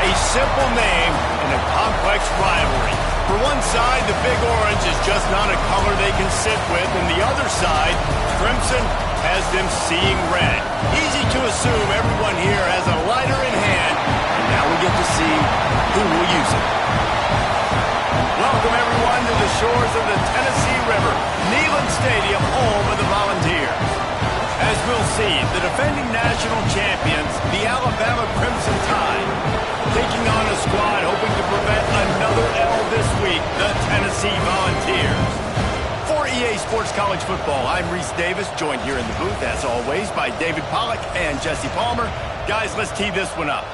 A simple name and a complex rivalry. For one side, the Big Orange is just not a color they can sit with, and the other side, Crimson, has them seeing red. Easy to assume everyone here has a lighter in hand, and now we get to see who will use it. Welcome, everyone, to the shores of the Tennessee River, Neyland Stadium, home of the Volunteers. As we'll see, the defending national champions, the Alabama Crimson Tide, taking on a squad hoping to prevent another L this week, the Tennessee Volunteers. For EA Sports College Football, I'm Reese Davis, joined here in the booth, as always, by David Pollack and Jesse Palmer. Guys, let's tee this one up.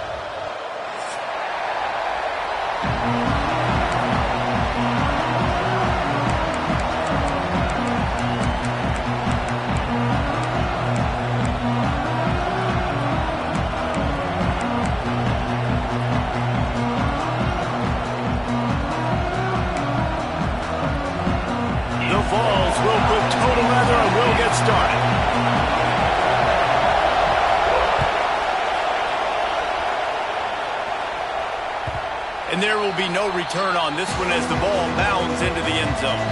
Balls will put total leather and we'll get started. And there will be no return on this one as the ball bounds into the end zone.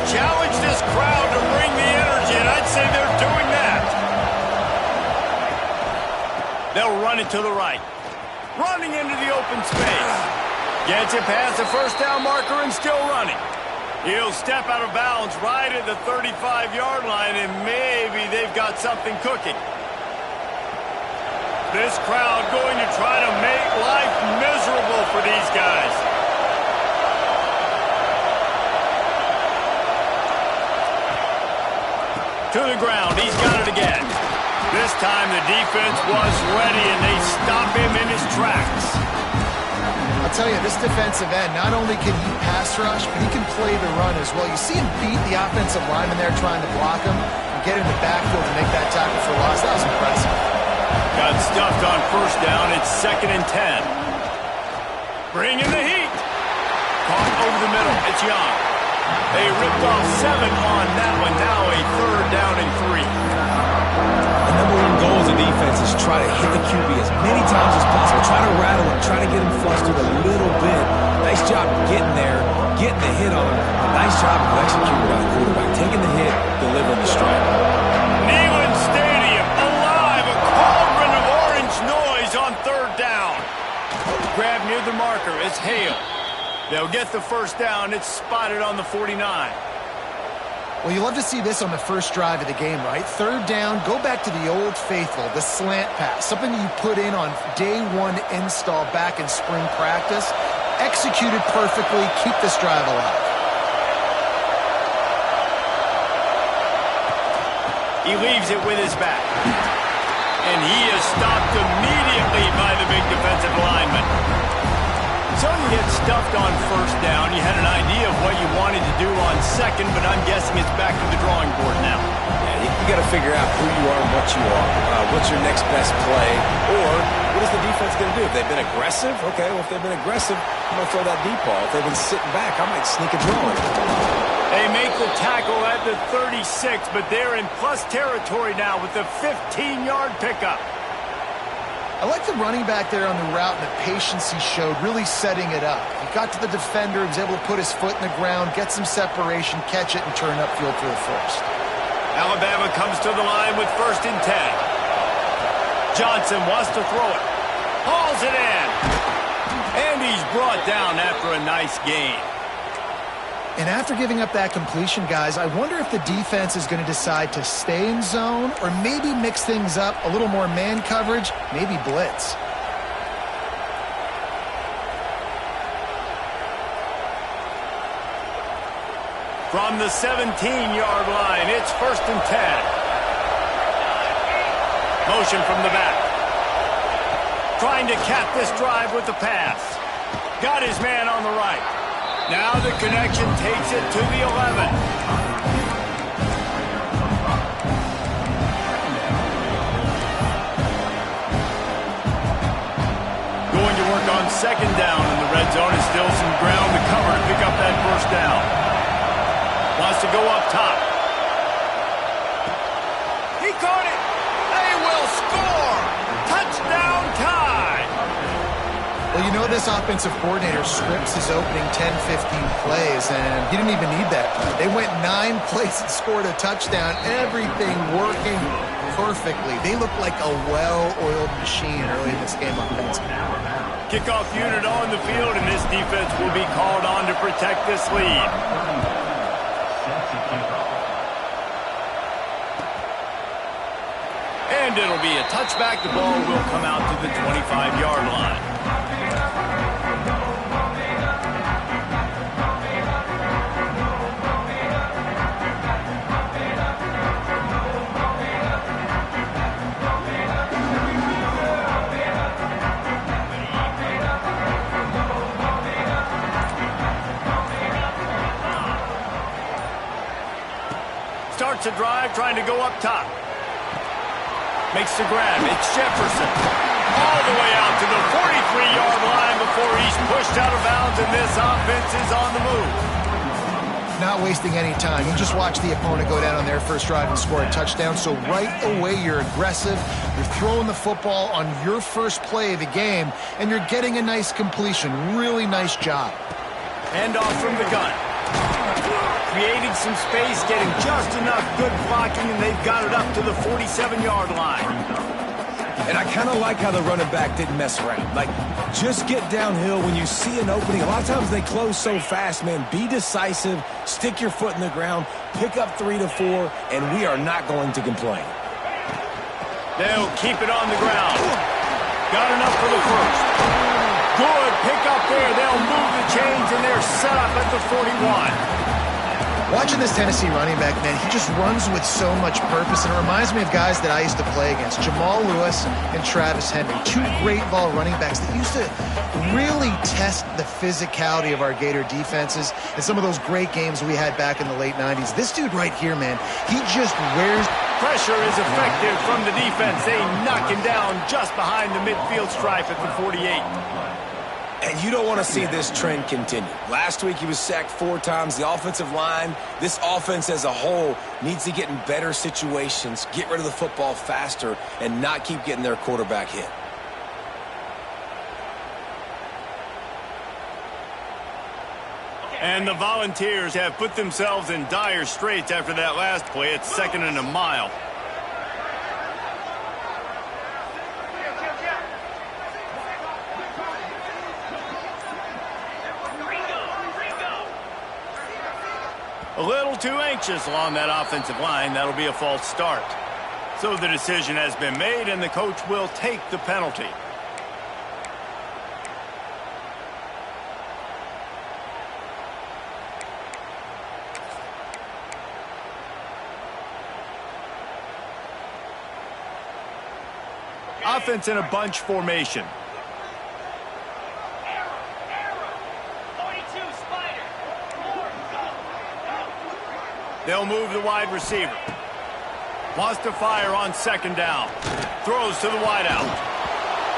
Challenge this crowd to bring the energy, and I'd say they're doing that. They'll run it to the right. Running into the open space. Gets it past the first down marker and still running. He'll step out of bounds right at the 35-yard line, and maybe they've got something cooking. This crowd going to try to make life miserable for these guys. To the ground, he's got it again. This time the defense was ready and they stop him in his tracks. I'll tell you, this defensive end, not only can he pass rush, but he can play the run as well. You see him beat the offensive lineman there trying to block him and get in the backfield and make that tackle for loss. That was impressive. Got stuffed on first down. It's 2nd and 10. Bring in the heat. Caught over the middle. It's Young. They ripped off 7 on that one. Now a 3rd down and 3. The number one goal as a defense is try to hit the QB as many times as possible. Try to rattle him. Try to get him flustered a little bit. Nice job getting there, getting the hit on him. A nice job of executing by the quarterback. Taking the hit, delivering the strike. Neyland Stadium alive. A cauldron of orange noise on 3rd down. Grab near the marker. It's Hale. They'll get the first down. It's spotted on the 49. Well, you love to see this on the first drive of the game, right? 3rd down, go back to the old faithful, the slant pass, something you put in on day 1 install back in spring practice. Executed perfectly, keep this drive alive. He leaves it with his back. And he is stopped immediately by the big defensive lineman. So you get stuffed on first down. You had an idea of what you wanted to do on second, but I'm guessing it's back to the drawing board now. Yeah, you got to figure out who you are and what you are. What's your next best play? Or what is the defense going to do? If they've been aggressive, okay, well, if they've been aggressive, I'm going to throw that deep ball. If they've been sitting back, I might sneak a draw in. They make the tackle at the 36, but they're in plus territory now with the 15-yard pickup. I like the running back there on the route and the patience he showed, really setting it up. He got to the defender, he was able to put his foot in the ground, get some separation, catch it, and turn upfield for the first. Alabama comes to the line with 1st and 10. Johnson wants to throw it. Hauls it in. And he's brought down after a nice gain. And after giving up that completion, guys, I wonder if the defense is going to decide to stay in zone or maybe mix things up, a little more man coverage, maybe blitz. From the 17-yard line, it's 1st and 10. Motion from the back. Trying to cap this drive with the pass. Got his man on the right. Now the connection takes it to the 11. second down in the red zone and still some ground to cover to pick up that first down. Wants to go up top. He caught it. They will score. Touchdown tie. Well, you know this offensive coordinator scripts his opening 10, 15 plays, and he didn't even need that. They went 9 plays and scored a touchdown. Everything working perfectly. They look like a well-oiled machine early in this game offensively. Kickoff unit on the field, and this defense will be called on to protect this lead. And it'll be a touchback. The ball will come out to the 25-yard line. Starts a drive trying to go up top. Makes the grab. It's Jefferson. All the way out to the 43-yard line before he's pushed out of bounds, and this offense is on the move. Not wasting any time. You just watch the opponent go down on their first drive and score a touchdown. So right away, you're aggressive. You're throwing the football on your first play of the game, and you're getting a nice completion. Really nice job. Handoff from the gun. Creating some space, getting just enough good blocking, and they've got it up to the 47-yard line. And I kind of like how the running back didn't mess around. Like, just get downhill when you see an opening. A lot of times they close so fast, man. Be decisive, stick your foot in the ground, pick up 3 to 4, and we are not going to complain. They'll keep it on the ground. Got enough for the first. Good pick up there. They'll move the chains, and they're set up at the 41. Watching this Tennessee running back, man, he just runs with so much purpose, and it reminds me of guys that I used to play against, Jamal Lewis and Travis Henry, 2 great ball running backs that used to really test the physicality of our Gator defenses and some of those great games we had back in the late 90s. This dude right here, man, he just wears... Pressure is effective from the defense. They knock him down just behind the midfield stripe at the 48. And you don't want to see this trend continue. Last week he was sacked 4 times. The offensive line, this offense as a whole, needs to get in better situations, get rid of the football faster, and not keep getting their quarterback hit. And the Volunteers have put themselves in dire straits after that last play. It's 2nd and a mile. A little too anxious along that offensive line. That'll be a false start. So the decision has been made, and the coach will take the penalty. Offense in a bunch formation. They'll move the wide receiver. Wants to fire on 2nd down. Throws to the wideout.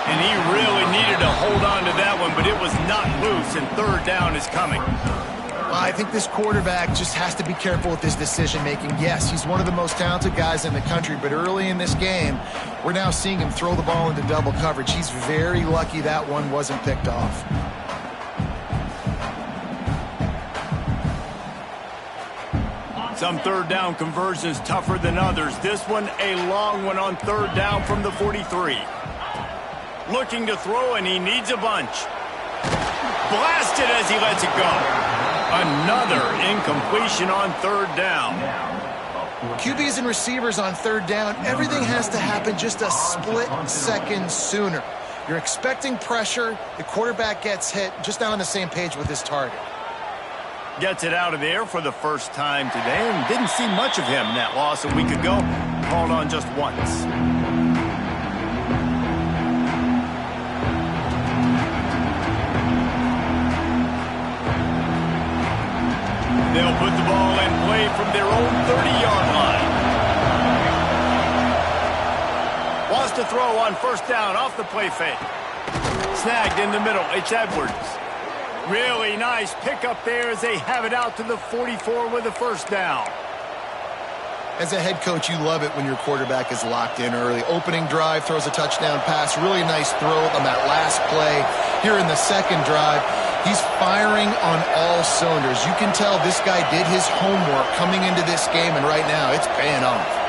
And he really needed to hold on to that one, but it was not loose, and 3rd down is coming. I think this quarterback just has to be careful with his decision-making. Yes, he's one of the most talented guys in the country, but early in this game, we're now seeing him throw the ball into double coverage. He's very lucky that one wasn't picked off. Some 3rd down conversions tougher than others. This one, a long one on 3rd down from the 43. Looking to throw, and he needs a bunch. Blasted as he lets it go. Another incompletion on 3rd down. QBs and receivers on 3rd down, everything has to happen just a split second sooner. You're expecting pressure, the quarterback gets hit, just not on the same page with his target. Gets it out of the air for the first time today, and didn't see much of him in that loss a week ago. Called on just once. They'll put the ball in play from their own 30-yard line. Wants to throw on 1st down off the play fake. snagged in the middle. It's Edwards. Really nice pickup there as they have it out to the 44 with a first down. As a head coach, you love it when your quarterback is locked in early. Opening drive, throws a touchdown pass. Really nice throw on that last play. Here in the second drive, he's firing on all cylinders. You can tell this guy did his homework coming into this game, and right now it's paying off.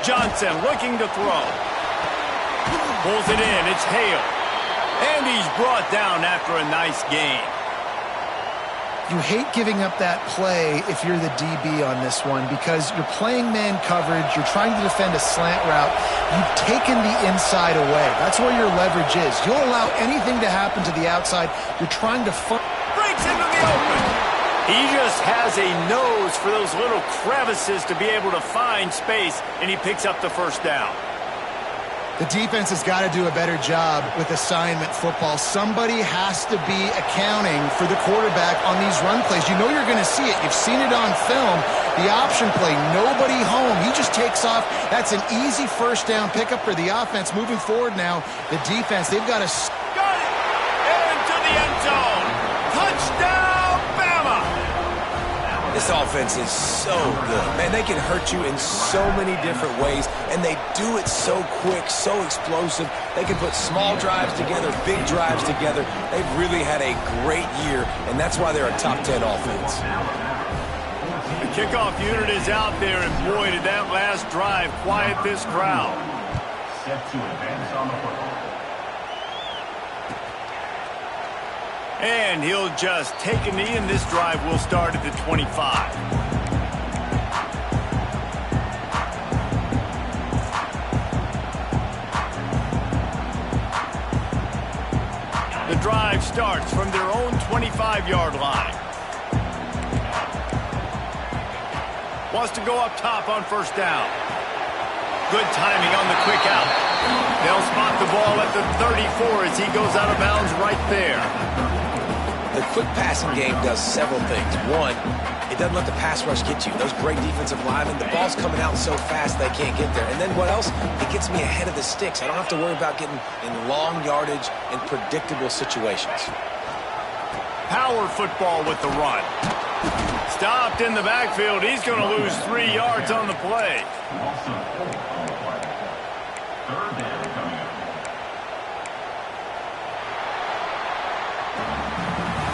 Johnson looking to throw. Pulls it in. It's Hale. And he's brought down after a nice gain. You hate giving up that play if you're the DB on this one because you're playing man coverage. You're trying to defend a slant route. You've taken the inside away. That's where your leverage is. You'll allow anything to happen to the outside. You're trying to... Breaks into the open. He just has a nose for those little crevices to be able to find space, and he picks up the first down. The defense has got to do a better job with assignment football. Somebody has to be accounting for the quarterback on these run plays. You know you're going to see it. You've seen it on film. The option play, nobody home. He just takes off. That's an easy first down pickup for the offense. Moving forward now, the defense, they've got to... Got it! Into the end zone. Touchdown, Bama! This offense is so good. Man, they can hurt you in so many different ways, and they do it so quick, so explosive. They can put small drives together, big drives together. They've really had a great year, and that's why they're a top 10 offense. The kickoff unit is out there, and boy, did that last drive quiet this crowd. Set to advance on the football. And he'll just take a knee, and this drive will start at the 25. The drive starts from their own 25-yard line. Wants to go up top on first down. Good timing on the quick out. They'll spot the ball at the 34 as he goes out of bounds right there. The quick passing game does several things. One, it doesn't let the pass rush get you. Those great defensive linemen, the ball's coming out so fast they can't get there. And then what else? It gets me ahead of the sticks. I don't have to worry about getting in long yardage and predictable situations. Power football with the run. Stopped in the backfield. He's going to lose 3 yards on the play.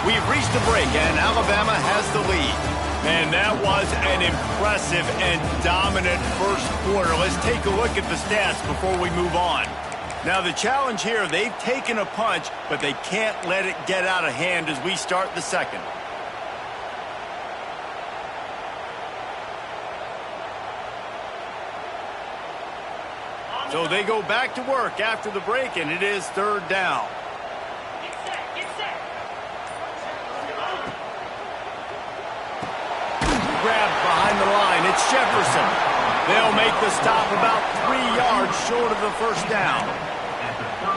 We've reached the break, and Alabama has the lead. And that was an impressive and dominant first quarter. Let's take a look at the stats before we move on. Now, the challenge here, they've taken a punch, but they can't let it get out of hand as we start the second. So they go back to work after the break, and it is third down. Grabbed behind the line. It's Jefferson. They'll make the stop about 3 yards short of the first down.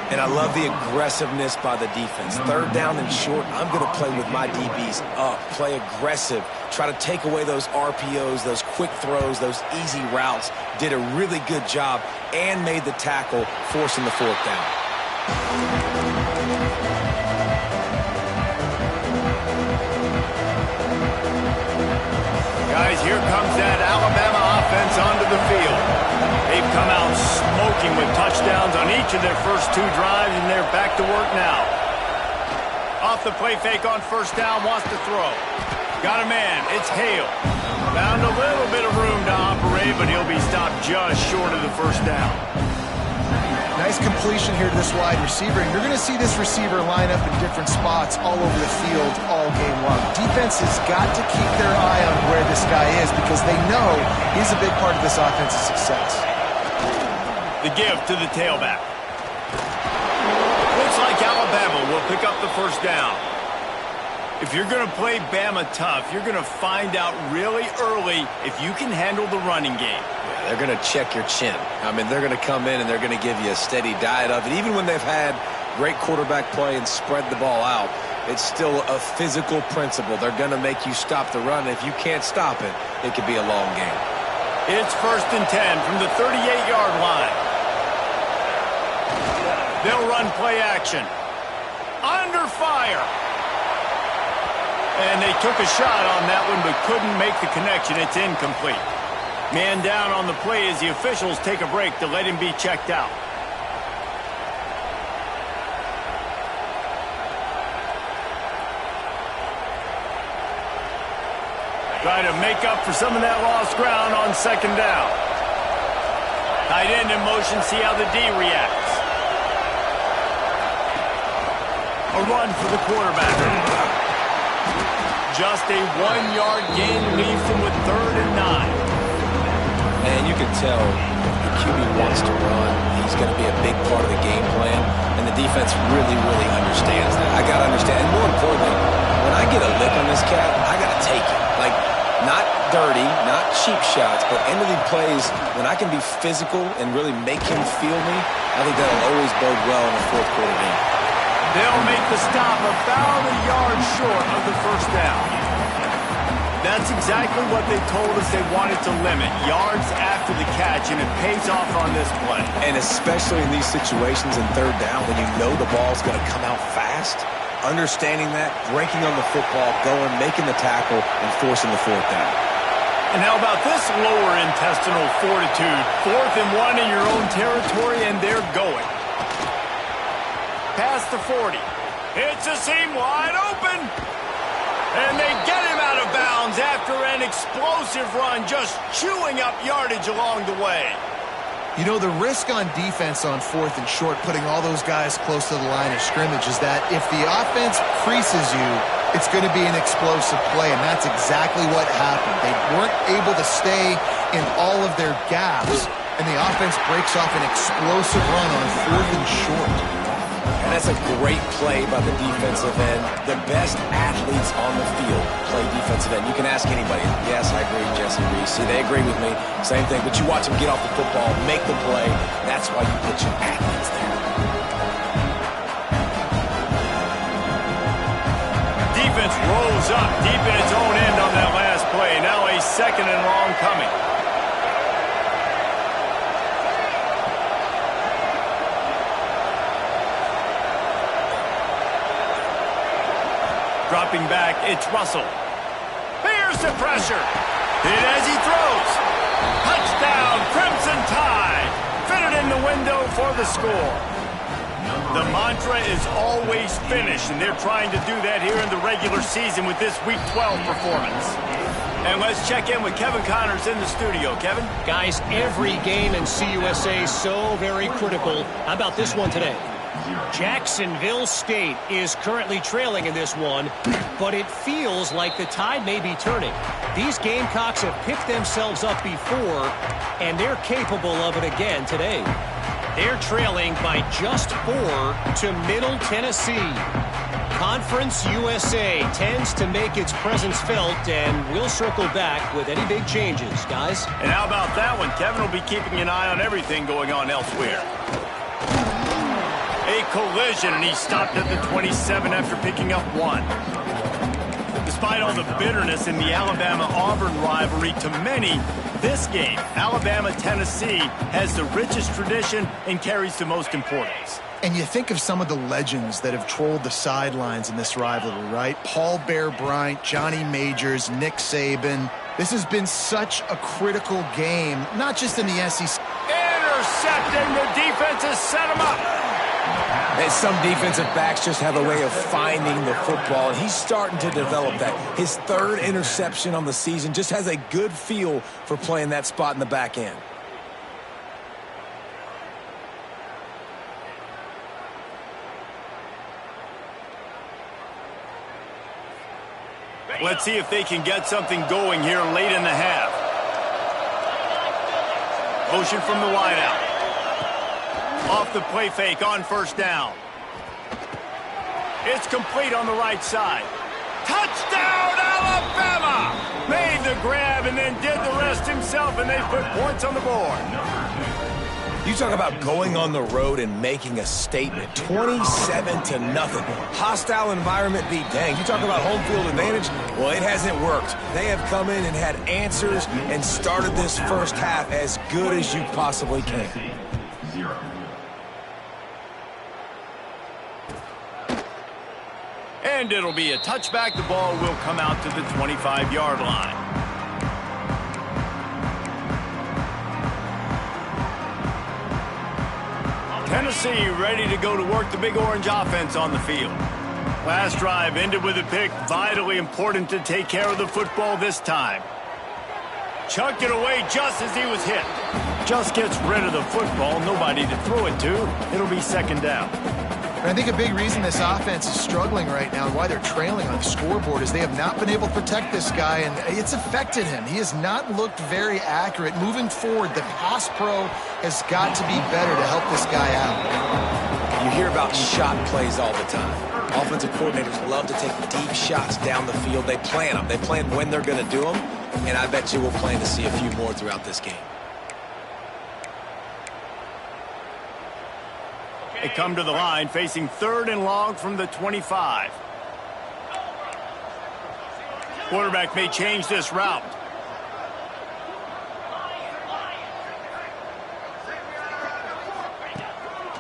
And I love the aggressiveness by the defense. Third down and short, I'm going to play with my DBs up, play aggressive, try to take away those RPOs, those quick throws, those easy routes. Did a really good job and made the tackle, forcing the fourth down. Guys, here comes that Alabama offense onto the field. They've come out smoking with touchdowns on each of their first 2 drives, and they're back to work now. Off the play fake on first down, wants to throw. Got a man, it's Hale. Found a little bit of room to operate, but he'll be stopped just short of the first down. Nice completion here to this wide receiver, and you're going to see this receiver line up in different spots all over the field all game long. Defense has got to keep their eye on where this guy is because they know he's a big part of this offense's success. The give to the tailback. Looks like Alabama will pick up the first down. If you're going to play Bama tough, you're going to find out really early if you can handle the running game. Yeah, they're going to check your chin. I mean, they're going to come in and they're going to give you a steady diet of it. Even when they've had great quarterback play and spread the ball out. It's still a physical principle. They're going to make you stop the run. If you can't stop it, it could be a long game. It's 1st and 10 from the 38-yard line. They'll run play action. Under fire. And they took a shot on that one but couldn't make the connection. It's incomplete. Man down on the play as the officials take a break to let him be checked out. Try to make up for some of that lost ground on 2nd down. Tight end in motion, see how the D reacts. A run for the quarterback. Just a 1-yard gain leaves them with 3rd and 9. And you can tell the QB wants to run. He's going to be a big part of the game plan. And the defense really, really understands that. I got to understand. And more importantly, when I get a lick on this cat, I got to take it. Like, not dirty, not cheap shots, but end of the plays, when I can be physical and really make him feel me, I think that'll always bode well in the 4th quarter game. They'll make the stop about a yard short of the 1st down. That's exactly what they told us they wanted to limit, yards after the catch, and it pays off on this play. And especially in these situations in 3rd down when you know the ball's going to come out fast, understanding that, breaking on the football, going, making the tackle, and forcing the 4th down. And how about this lower intestinal fortitude? 4th and 1 in your own territory, and they're going. Past the 40. It's a seam wide open. And they get him out of bounds after an explosive run, just chewing up yardage along the way. You know, the risk on defense on 4th and short, putting all those guys close to the line of scrimmage, is that if the offense creases you, it's going to be an explosive play, and that's exactly what happened. They weren't able to stay in all of their gaps, and the offense breaks off an explosive run on 4th and short. And that's a great play by the defensive end. The best athletes on the field play defensive end. You can ask anybody. Yes, I agree, Jesse Reese. See, they agree with me. Same thing. But you watch them get off the football, make the play. That's why you put your athletes there. Defense rolls up deep in its own end on that last play. Now a 2nd and long coming. Dropping back, it's Russell. Here's the pressure. Hit as he throws. Touchdown, Crimson Tide. Fitted in the window for the score. The mantra is always finish, and they're trying to do that here in the regular season with this Week 12 performance. And let's check in with Kevin Connors in the studio. Kevin? Guys, every game in CUSA is so very critical. How about this one today? Jacksonville State is currently trailing in this one, but it feels like the tide may be turning. These Gamecocks have picked themselves up before, and they're capable of it again today. They're trailing by just 4 to Middle Tennessee. Conference USA tends to make its presence felt, and we'll circle back with any big changes, guys. And how about that one? Kevin will be keeping an eye on everything going on elsewhere. A collision, and he stopped at the 27 after picking up 1. Despite all the bitterness in the Alabama-Auburn rivalry, to many, this game, Alabama-Tennessee, has the richest tradition and carries the most importance. And you think of some of the legends that have trolled the sidelines in this rivalry, right? Paul Bear Bryant, Johnny Majors, Nick Saban. This has been such a critical game, not just in the SEC. Intercepting, the defense has set him up. And some defensive backs just have a way of finding the football, and he's starting to develop that. His 3rd interception on the season, just has a good feel for playing that spot in the back end. Let's see if they can get something going here late in the half. Motion from the wideout. Off the play fake on 1st down. It's complete on the right side. Touchdown, Alabama! Made the grab and then did the rest himself, and they put points on the board. You talk about going on the road and making a statement. 27-0. Hostile environment beat. Dang, you talk about home field advantage? Well, it hasn't worked. They have come in and had answers and started this first half as good as you possibly can. And it'll be a touchback. The ball will come out to the 25-yard line. Tennessee ready to go to work, the Big Orange offense on the field. Last drive ended with a pick. Vitally important to take care of the football this time. Chucked it away just as he was hit. Just gets rid of the football. Nobody to throw it to. It'll be second down. And I think a big reason this offense is struggling right now and why they're trailing on the scoreboard is they have not been able to protect this guy, and it's affected him. He has not looked very accurate. Moving forward, the pass pro has got to be better to help this guy out. You hear about shot plays all the time. Offensive coordinators love to take deep shots down the field. They plan them. They plan when they're going to do them, and I bet you we'll plan to see a few more throughout this game. They come to the line facing 3rd and long from the 25. Quarterback may change this route.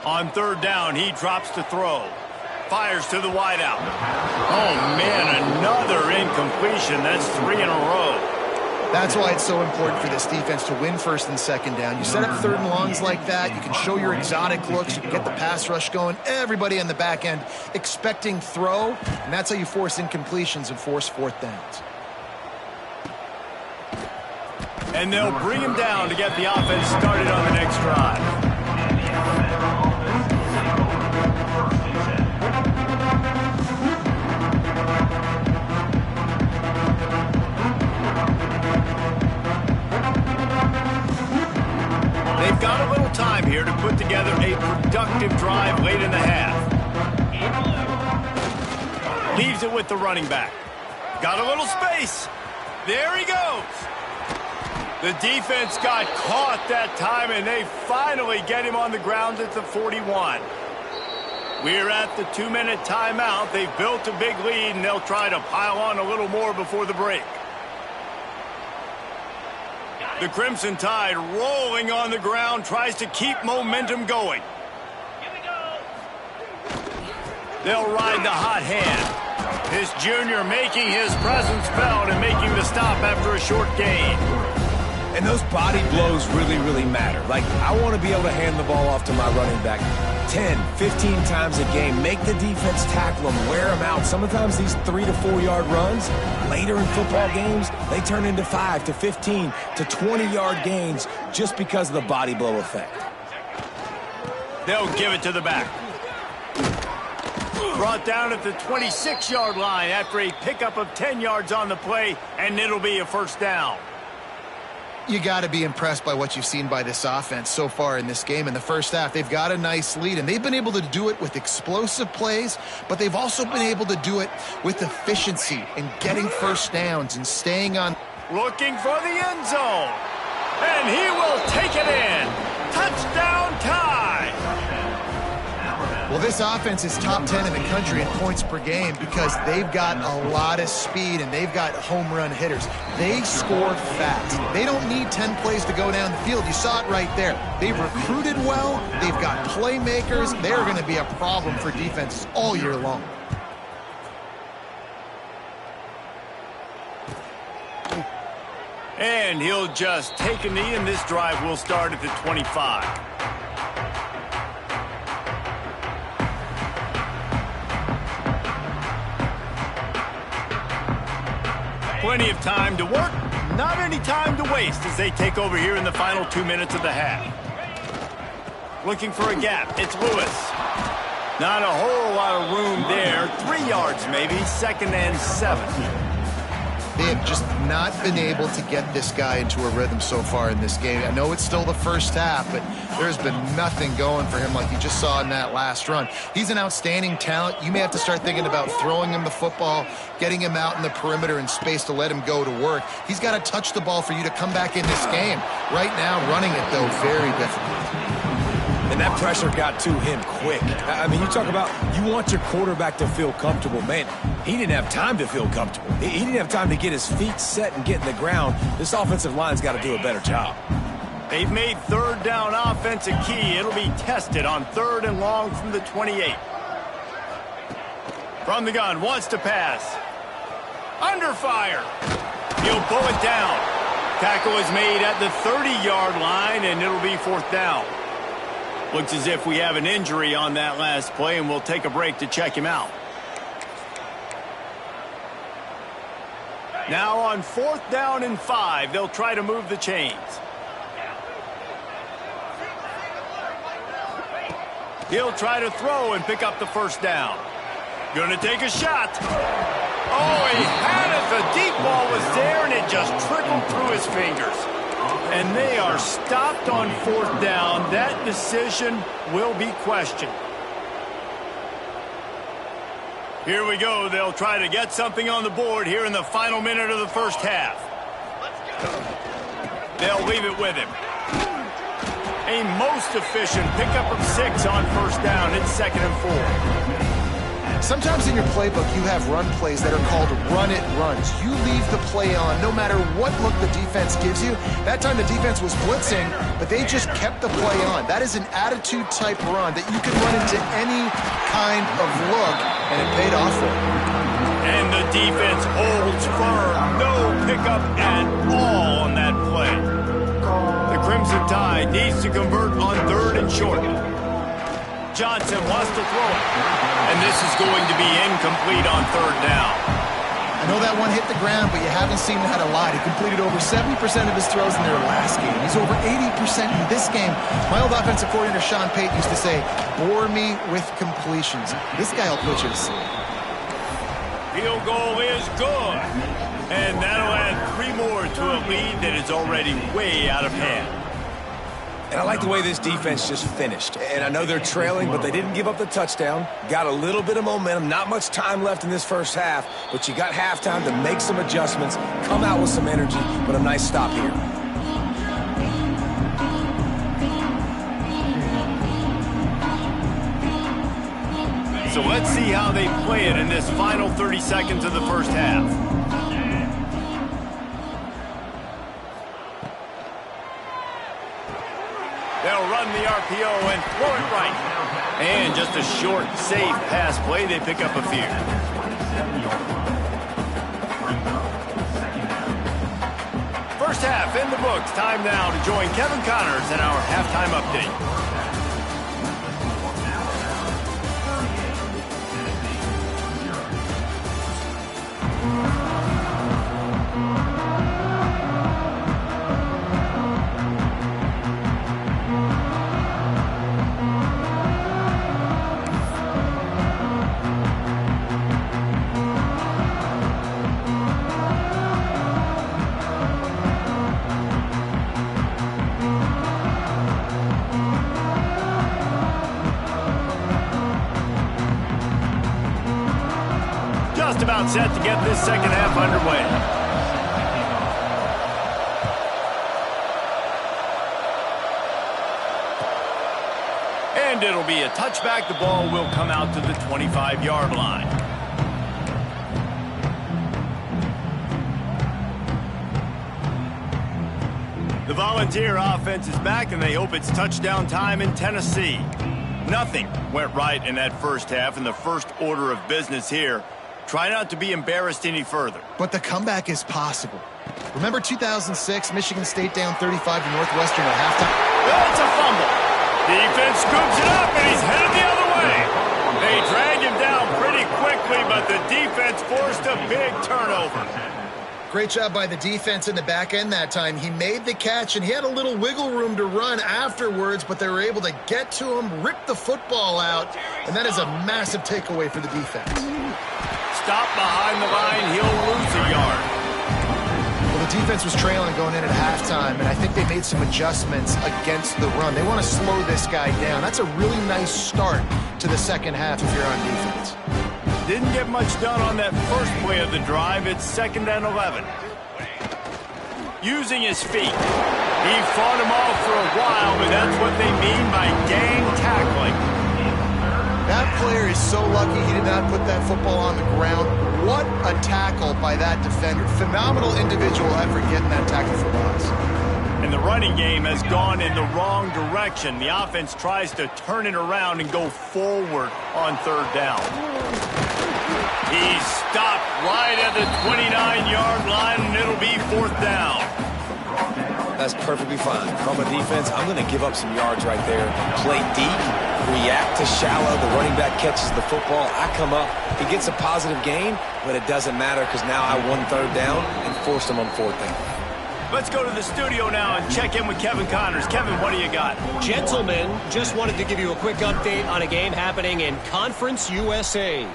On 3rd down, he drops to throw. Fires to the wideout. Oh, man, another incompletion. That's 3 in a row. That's why it's so important for this defense to win 1st and 2nd down. You set up 3rd and longs like that, you can show your exotic looks, you can get the pass rush going, everybody on the back end expecting throw, and that's how you force incompletions and force 4th downs. And they'll bring him down to get the offense started on the next drive. They've got a little time here to put together a productive drive late in the half. Leaves it with the running back. Got a little space. There he goes. The defense got caught that time, and they finally get him on the ground at the 41. We're at the 2-minute timeout. They've built a big lead, and they'll try to pile on a little more before the break. The Crimson Tide rolling on the ground, tries to keep momentum going. They'll ride the hot hand. This junior making his presence felt and making the stop after a short gain. And those body blows really, really matter. Like, I want to be able to hand the ball off to my running back 10, 15 times a game. Make the defense tackle them, wear them out. Sometimes these 3 to 4 yard runs, later in football games, they turn into 5 to 15 to 20 yard gains just because of the body blow effect. They'll give it to the back. Brought down at the 26-yard line after a pickup of 10 yards on the play, and it'll be a 1st down. You got to be impressed by what you've seen by this offense so far in this game. In the first half, they've got a nice lead, and they've been able to do it with explosive plays, but they've also been able to do it with efficiency and getting 1st downs and staying on. Looking for the end zone, and he will take it in. Touchdown tie. Well, this offense is top 10 in the country in points per game because they've got a lot of speed and they've got home run hitters. They score fast. They don't need 10 plays to go down the field. You saw it right there. They've recruited well. They've got playmakers. They're going to be a problem for defenses all year long. And he'll just take a knee, and this drive will start at the 25. Plenty of time to work, not any time to waste as they take over here in the final 2 minutes of the half. Looking for a gap, it's Lewis. Not a whole lot of room there, 3 yards maybe, 2nd and 7. They have just not been able to get this guy into a rhythm so far in this game. I know it's still the first half, but there's been nothing going for him like you just saw in that last run. He's an outstanding talent. You may have to start thinking about throwing him the football, getting him out in the perimeter in space to let him go to work. He's got to touch the ball for you to come back in this game. Right now, running it, though, very difficult. And that pressure got to him quick. I mean, you talk about you want your quarterback to feel comfortable. Man, he didn't have time to feel comfortable. He didn't have time to get his feet set and get in the ground. This offensive line's got to do a better job. They've made third down offense a key. It'll be tested on 3rd and long from the 28. From the gun, wants to pass. Under fire. He'll pull it down. Tackle is made at the 30-yard line, and it'll be 4th down. Looks as if we have an injury on that last play, and we'll take a break to check him out. Now on 4th down and 5, they'll try to move the chains. He'll try to throw and pick up the 1st down. Gonna take a shot. Oh, he had it. The deep ball was there, and it just trickled through his fingers. And they are stopped on 4th down. That decision will be questioned. Here we go. They'll try to get something on the board here in the final minute of the first half. They'll leave it with him. A most efficient pickup of 6 on 1st down. It's 2nd and 4. Sometimes in your playbook, you have run plays that are called run-it runs. You leave the play on no matter what look the defense gives you. That time the defense was blitzing, but they just kept the play on. That is an attitude-type run that you can run into any kind of look, and it paid off for them. And the defense holds firm. No pickup at all on that play. The Crimson Tide needs to convert on 3rd and short. Johnson wants to throw it. And this is going to be incomplete on 3rd down. I know that one hit the ground, but you haven't seen him had a lot. He completed over 70% of his throws in their last game. He's over 80% in this game. My old offensive coordinator, Sean Payton, used to say, bore me with completions. This guy will put you to sleep. Field goal is good. And that'll add 3 more to a lead that is already way out of hand. And I like the way this defense just finished. And I know they're trailing, but they didn't give up the touchdown. Got a little bit of momentum. Not much time left in this first half, but you got halftime to make some adjustments, come out with some energy, but a nice stop here. So let's see how they play it in this final 30 seconds of the first half. They'll run the RPO and throw it right. And just a short, safe pass play. They pick up a few. First half in the books. Time now to join Kevin Connors in our halftime update. Just about set to get this second half underway. And it'll be a touchback. The ball will come out to the 25-yard line. The Volunteer offense is back, and they hope it's touchdown time in Tennessee. Nothing went right in that first half, and the first order of business here. Try not to be embarrassed any further. But the comeback is possible. Remember 2006, Michigan State down 35 to Northwestern at halftime? That's a fumble. Defense scoops it up, and he's headed the other way. They drag him down pretty quickly, but the defense forced a big turnover. Great job by the defense in the back end that time. He made the catch, and he had a little wiggle room to run afterwards, but they were able to get to him, rip the football out, and that is a massive takeaway for the defense. Stop behind the line, he'll lose a yard. Well, the defense was trailing going in at halftime, and I think they made some adjustments against the run. They want to slow this guy down. That's a really nice start to the second half if you're on defense. Didn't get much done on that first play of the drive. It's 2nd and 11. using his feet. He fought him off for a while, but that's what they mean by gang tackling. That player is so lucky he did not put that football on the ground. What a tackle by that defender. Phenomenal individual effort getting that tackle for loss. And the running game has gone in the wrong direction. The offense tries to turn it around and go forward on third down. He's stopped right at the 29-yard line, and it'll be fourth down. That's perfectly fine. From a defense, I'm going to give up some yards right there. Play deep, react to shallow. The running back catches the football. I come up. He gets a positive gain, but it doesn't matter because now I won third down and forced him on fourth down. Let's go to the studio now and check in with Kevin Connors. Kevin, what do you got? Gentlemen, just wanted to give you a quick update on a game happening in Conference USA.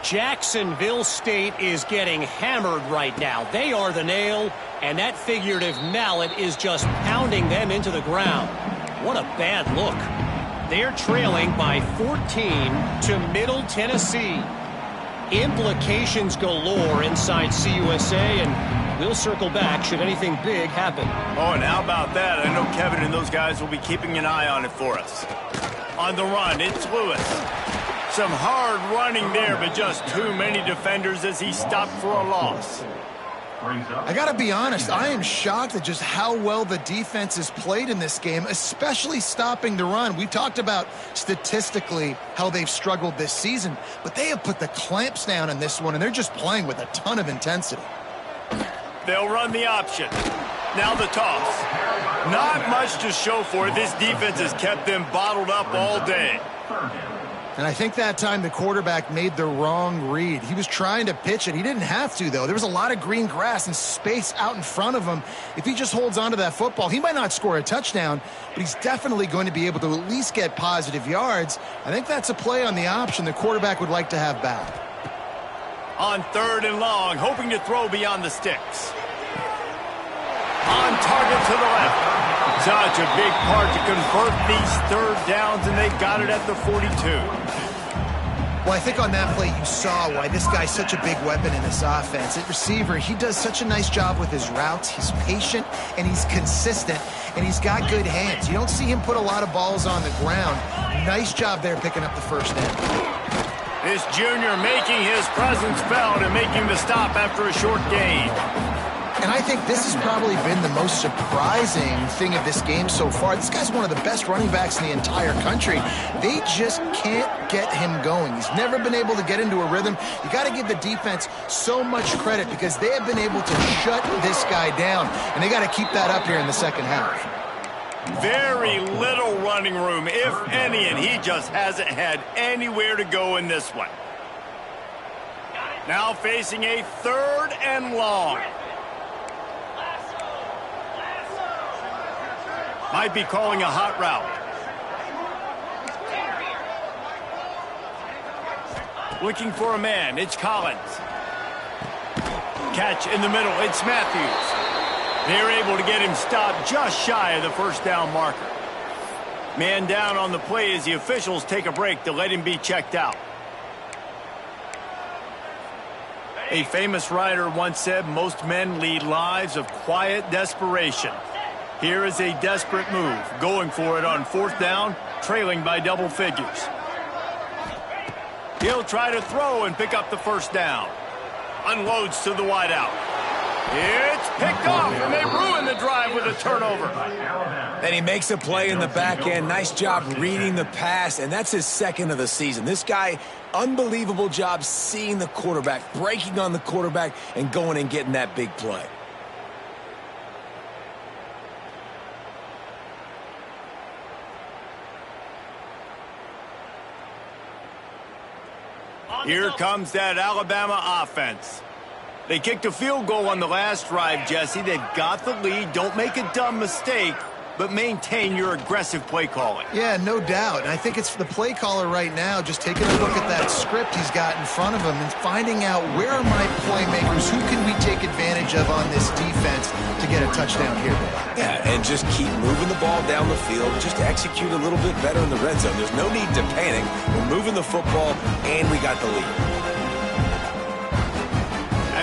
Jacksonville State is getting hammered right now. They are the nail, and that figurative mallet is just pounding them into the ground. What a bad look. They're trailing by 14 to Middle Tennessee. Implications galore inside CUSA, and we'll circle back should anything big happen. Oh, and how about that? I know Kevin and those guys will be keeping an eye on it for us. On the run, it's Lewis. Some hard running there, but just too many defenders as he stopped for a loss. I got to be honest, I am shocked at just how well the defense has played in this game, especially stopping the run. We talked about statistically how they've struggled this season, but they have put the clamps down in this one, and they're just playing with a ton of intensity. They'll run the option. Now the toss. Not much to show for it. This defense has kept them bottled up all day. And I think that time the quarterback made the wrong read. He was trying to pitch it. He didn't have to, though. There was a lot of green grass and space out in front of him. If he just holds on to that football, he might not score a touchdown, but he's definitely going to be able to at least get positive yards. I think that's a play on the option the quarterback would like to have back. On third and long, hoping to throw beyond the sticks. On target to the left. Such a big part to convert these third downs, and they got it at the 42. Well, I think on that play you saw why this guy's such a big weapon in this offense. At receiver, he does such a nice job with his routes. He's patient, and he's consistent, and he's got good hands. You don't see him put a lot of balls on the ground. Nice job there picking up the first down. This junior making his presence felt and making the stop after a short gain. And I think this has probably been the most surprising thing of this game so far. This guy's one of the best running backs in the entire country. They just can't get him going. He's never been able to get into a rhythm. You got to give the defense so much credit because they have been able to shut this guy down, and they got to keep that up here in the second half. Very little running room, if any, and he just hasn't had anywhere to go in this one. Now facing a third and long. Might be calling a hot route. Looking for a man. It's Collins. Catch in the middle. It's Matthews. They're able to get him stopped just shy of the first down marker. Man down on the play as the officials take a break to let him be checked out. A famous writer once said, most men lead lives of quiet desperation. Here is a desperate move, going for it on fourth down, trailing by double figures. He'll try to throw and pick up the first down. Unloads to the wideout. It's picked off, and they ruin the drive with a turnover. Then he makes a play in the back end. Nice job reading the pass, and that's his second of the season. This guy, unbelievable job seeing the quarterback, breaking on the quarterback, and going and getting that big play. Here comes that Alabama offense. They kicked a field goal on the last drive, Jesse. They've got the lead. Don't make a dumb mistake, but maintain your aggressive play calling. Yeah, no doubt. And I think it's the play caller right now just taking a look at that script he's got in front of him and finding out where are my playmakers, who can we take advantage of on this defense to get a touchdown here. Yeah, and just keep moving the ball down the field. Just execute a little bit better in the red zone. There's no need to panic. We're moving the football, and we got the lead.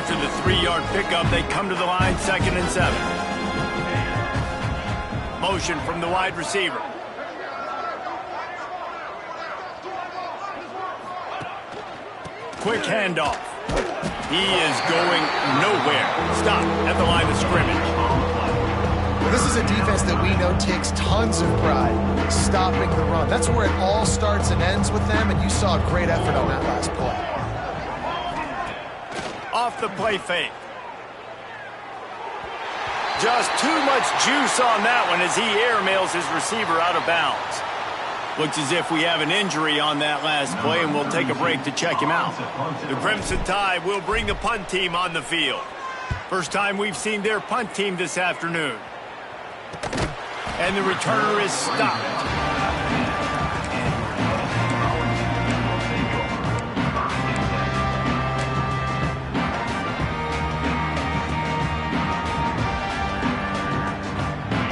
After the 3-yard pickup, they come to the line 2nd and 7. Motion from the wide receiver. Quick handoff. He is going nowhere. Stop at the line of scrimmage. Well, this is a defense that we know takes tons of pride stopping the run. That's where it all starts and ends with them, and you saw a great effort on that last play. Off the play fake. Just too much juice on that one as he airmails his receiver out of bounds. Looks as if we have an injury on that last play, and we'll take a break to check him out. The Crimson Tide will bring the punt team on the field. First time we've seen their punt team this afternoon. And the returner is stopped.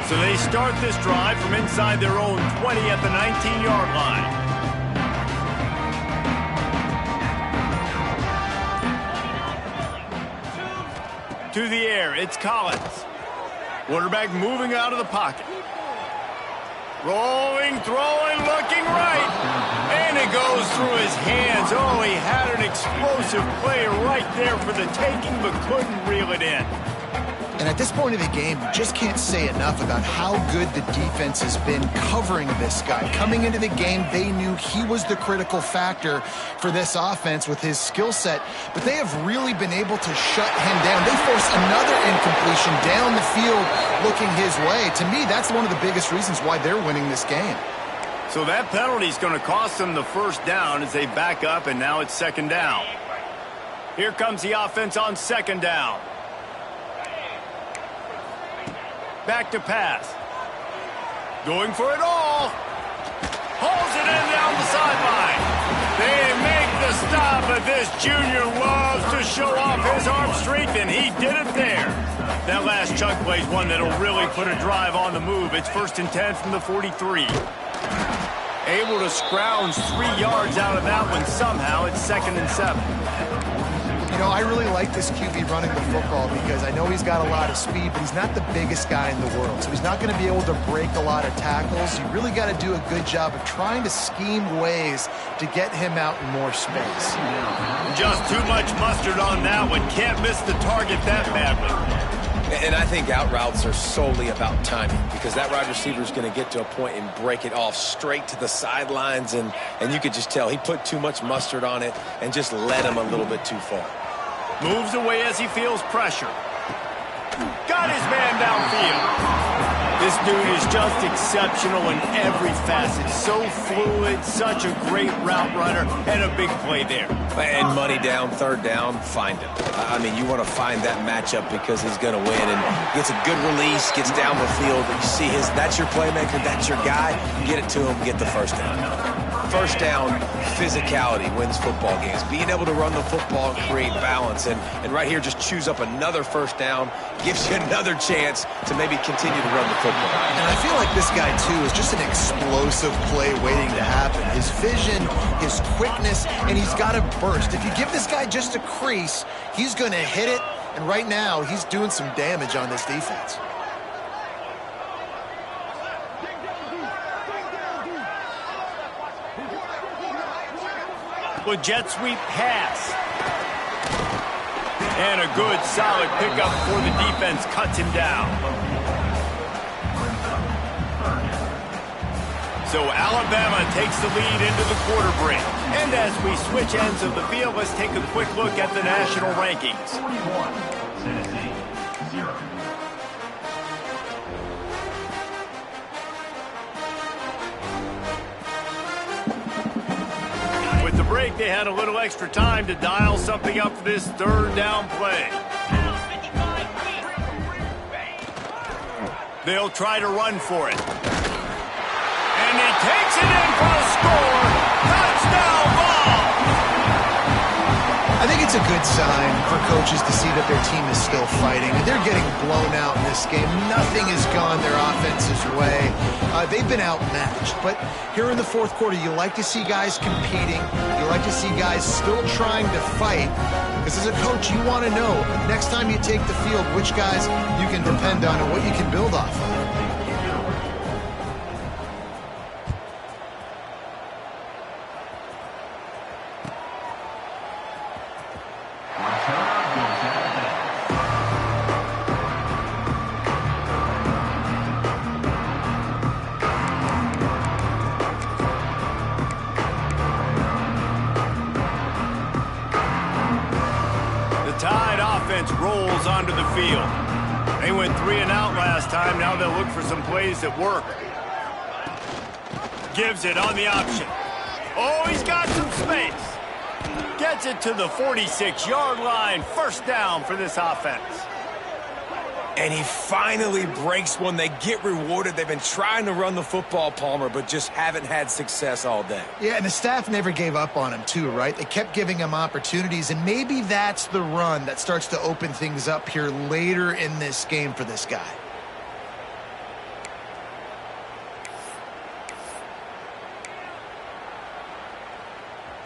So they start this drive from inside their own 20 at the 19-yard line. To the air, it's Collins. Quarterback moving out of the pocket. Rolling, throwing, looking right. And it goes through his hands. Oh, he had an explosive play right there for the taking, but couldn't reel it in. And at this point of the game, you just can't say enough about how good the defense has been covering this guy. Coming into the game, they knew he was the critical factor for this offense with his skill set, but they have really been able to shut him down. They force another incompletion down the field looking his way. To me, that's one of the biggest reasons why they're winning this game. So that penalty is going to cost them the first down as they back up, and now it's 2nd down. Here comes the offense on 2nd down. Back to pass. Going for it all. Holds it in down the sideline. They make the stop, but this junior loves to show off his arm strength, and he did it there. That last chunk play is one that'll really put a drive on the move. It's 1st and 10 from the 43. Able to scrounge 3 yards out of that one somehow. It's 2nd and 7. You know, I really like this QB running the football because I know he's got a lot of speed, but he's not the biggest guy in the world. So he's not going to be able to break a lot of tackles. You really got to do a good job of trying to scheme ways to get him out in more space. Just too much mustard on that one. Can't miss the target that badly. And I think out routes are solely about timing because that wide receiver is going to get to a point and break it off straight to the sidelines, and you could just tell he put too much mustard on it and just led him a little bit too far. Moves away as he feels pressure. Got his man downfield. This dude is just exceptional in every facet. So fluid, such a great route runner, and a big play there. And money down, 3rd down, find him. I mean, you want to find that matchup because he's going to win, and gets a good release, gets down the field, and you see that's your playmaker, that's your guy. Get it to him, get the 1st down. 1st down, physicality wins football games. Being able to run the football and create balance. And right here, just choose up another 1st down, gives you another chance to maybe continue to run the football. And I feel like this guy, too, is just an explosive play waiting to happen. His vision, his quickness, and he's got a burst. If you give this guy just a crease, he's going to hit it. And right now, he's doing some damage on this defense. With jet sweep pass. And a good, solid pickup before the defense cuts him down. So Alabama takes the lead into the quarter break. And as we switch ends of the field, let's take a quick look at the national rankings. With the break, they had a little extra time to dial something up for this 3rd down play. They'll try to run for it. And he takes it in for a score. Touchdown ball. I think it's a good sign for coaches to see that their team is still fighting. They're getting blown out in this game. Nothing has gone their offense's way. They've been outmatched. But here in the fourth quarter, you like to see guys competing. You like to see guys still trying to fight. Because as a coach, you want to know, next time you take the field, which guys you can depend on and what you can build off of. Rolls onto the field. They went 3 and out last time. Now they'll look for some plays that work. Gives it on the option. Oh, he's got some space. Gets it to the 46-yard line. First down for this offense. And he finally breaks one. They get rewarded. They've been trying to run the football, Palmer, but just haven't had success all day. Yeah, and the staff never gave up on him too, right? They kept giving him opportunities, and maybe that's the run that starts to open things up here later in this game for this guy.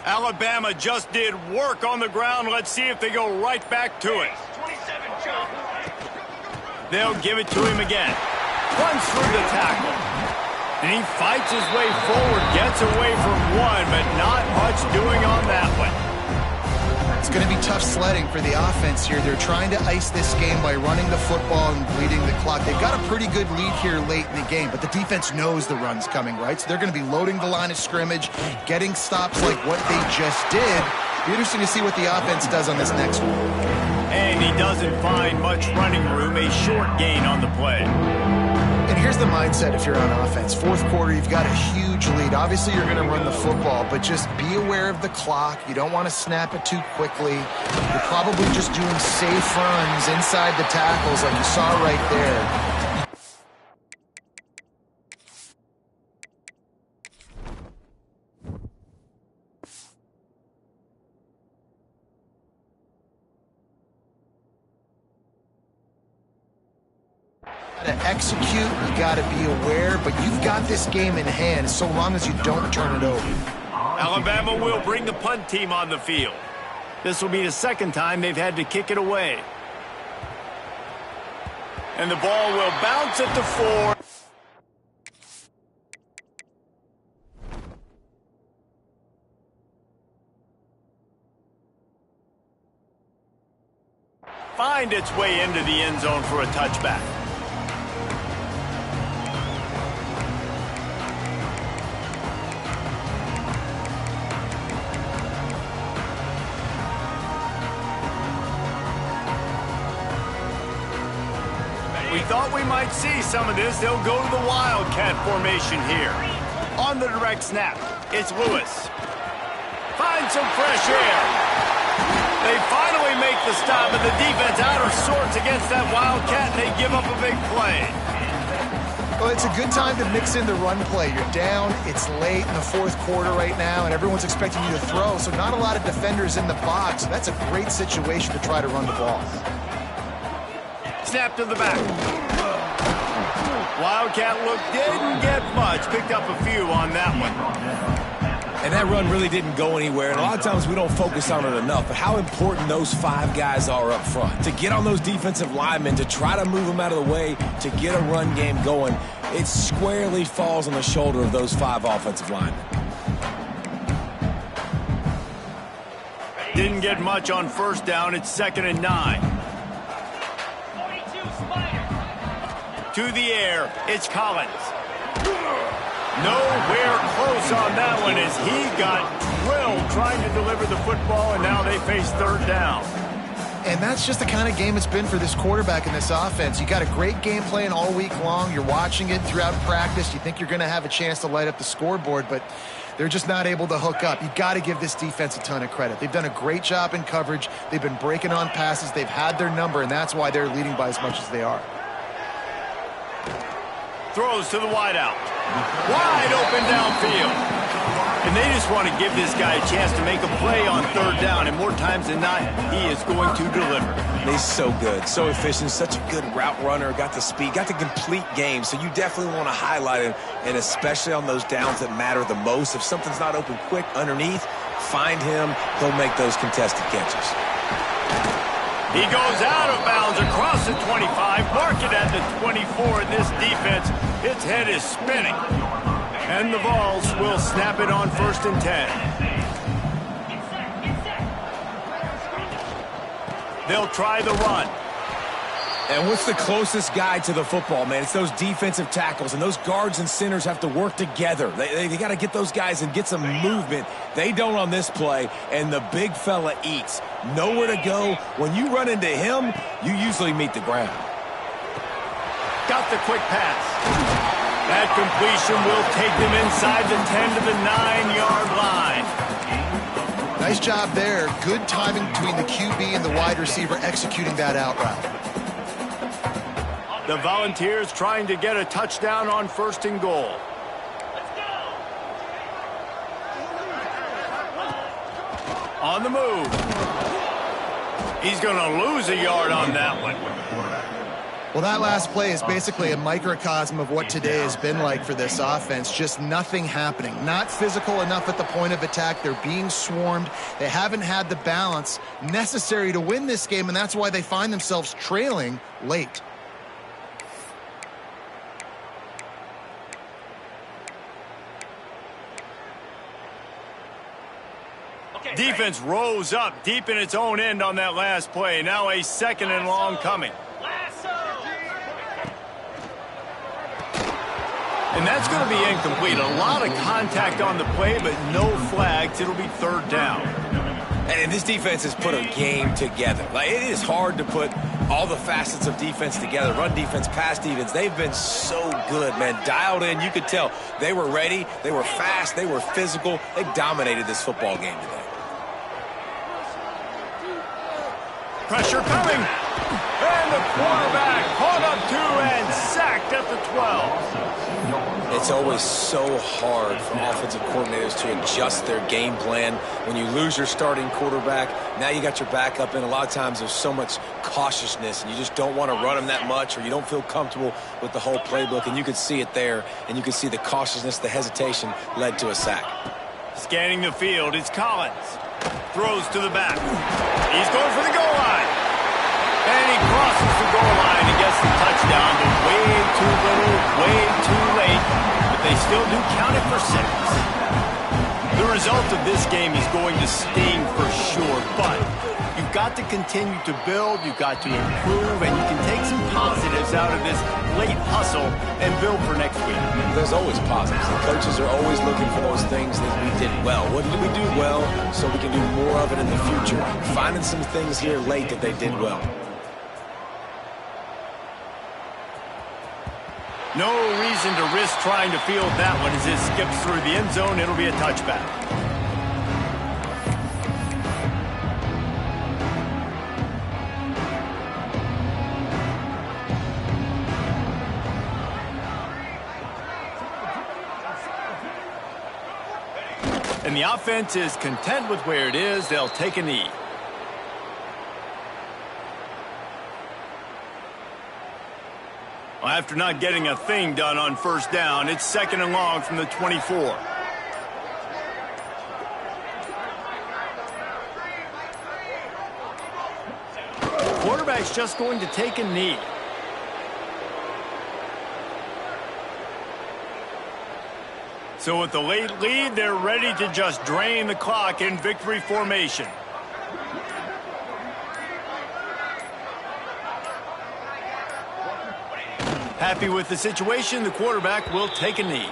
Alabama just did work on the ground. Let's see if they go right back to it. 27 jump. They'll give it to him again. Runs through the tackle. And he fights his way forward, gets away from one, but not much doing on that one. It's going to be tough sledding for the offense here. They're trying to ice this game by running the football and bleeding the clock. They've got a pretty good lead here late in the game, but the defense knows the run's coming, right? So they're going to be loading the line of scrimmage, getting stops like what they just did. Be interesting to see what the offense does on this next one. And he doesn't find much running room, a short gain on the play. And here's the mindset if you're on offense. Fourth quarter, you've got a huge lead. Obviously, you're going to run the football, but just be aware of the clock. You don't want to snap it too quickly. You're probably just doing safe runs inside the tackles like you saw right there. To execute, you got to be aware, but you've got this game in hand so long as you don't turn it over. Alabama will bring the punt team on the field. This will be the second time they've had to kick it away. And the ball will bounce at the 4. Find its way into the end zone for a touchback. We thought we might see some of this. They'll go to the Wildcat formation here. On the direct snap, it's Lewis. Finds some fresh air. They finally make the stop, and the defense out of sorts against that Wildcat, and they give up a big play. Well, it's a good time to mix in the run play. You're down, it's late in the fourth quarter right now, and everyone's expecting you to throw, so not a lot of defenders in the box. So that's a great situation to try to run the ball. Snap to the back. Wildcat look didn't get much. Picked up a few on that one. And that run really didn't go anywhere. And a lot of times we don't focus on it enough. But how important those 5 guys are up front. To get on those defensive linemen, to try to move them out of the way, to get a run game going, it squarely falls on the shoulder of those 5 offensive linemen. Didn't get much on first down. It's 2nd and 9. To the air, it's Collins. Nowhere close on that one as he got drilled trying to deliver the football, and now they face 3rd down. And that's just the kind of game it's been for this quarterback in this offense. You got a great game plan all week long. You're watching it throughout practice. You think you're going to have a chance to light up the scoreboard, but they're just not able to hook up. You got to give this defense a ton of credit. They've done a great job in coverage. They've been breaking on passes. They've had their number, and that's why they're leading by as much as they are. Throws to the wideout. Wide open downfield. And they just want to give this guy a chance to make a play on third down, and more times than not, he is going to deliver. He's so good, so efficient, such a good route runner, got the speed, got the complete game, so you definitely want to highlight him, and especially on those downs that matter the most. If something's not open quick underneath, find him, he'll make those contested catches. He goes out of bounds across the 25, mark it at the 24, and this defense, its head is spinning. And the Vols will snap it on 1st and 10. They'll try the run. And what's the closest guy to the football, man? It's those defensive tackles, and those guards and centers have to work together. They got to get those guys and get some movement. They don't on this play, and the big fella eats. Nowhere to go. When you run into him, you usually meet the ground. Got the quick pass. That completion will take them inside the 10 to the 9-yard line. Nice job there. Good timing between the QB and the wide receiver executing that out route. The Volunteers trying to get a touchdown on 1st and goal. On the move. He's going to lose a yard on that one. Well, that last play is basically a microcosm of what today has been like for this offense. Just nothing happening. Not physical enough at the point of attack. They're being swarmed. They haven't had the balance necessary to win this game, and that's why they find themselves trailing late. Defense rose up deep in its own end on that last play. Now a 2nd and long coming. And that's going to be incomplete. A lot of contact on the play, but no flags. It'll be 3rd down. And this defense has put a game together. Like, it is hard to put all the facets of defense together. Run defense, pass defense. They've been so good, man. Dialed in. You could tell they were ready. They were fast. They were physical. They dominated this football game today. Pressure coming. And the quarterback caught up 2 and sacked at the 12. It's always so hard for offensive coordinators to adjust their game plan. When you lose your starting quarterback, now you got your backup in. A lot of times there's so much cautiousness, and you just don't want to run them that much, or you don't feel comfortable with the whole playbook, and you could see it there, and you could see the cautiousness, the hesitation led to a sack. Scanning the field, it's Collins. Throws to the back. He's going for the goal line. And he crosses the goal line and gets the touchdown, but way too little, way too late. But they still do count it for 6. The result of this game is going to sting for sure, but you've got to continue to build, you've got to improve, and you can take some positives out of this late hustle and build for next week. There's always positives. The coaches are always looking for those things that we did well. What did we do well so we can do more of it in the future? Finding some things here late that they did well. No reason to risk trying to field that one as it skips through the end zone. It'll be a touchback. And the offense is content with where it is. They'll take a knee. Well, after not getting a thing done on 1st down, it's 2nd and long from the 24. Quarterback's just going to take a knee. So with the late lead, they're ready to just drain the clock in victory formation. Happy with the situation, the quarterback will take a knee.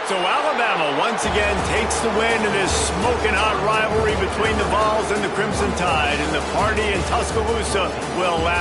So Alabama once again takes the win in this smoking hot rivalry between the Vols and the Crimson Tide, and the party in Tuscaloosa will last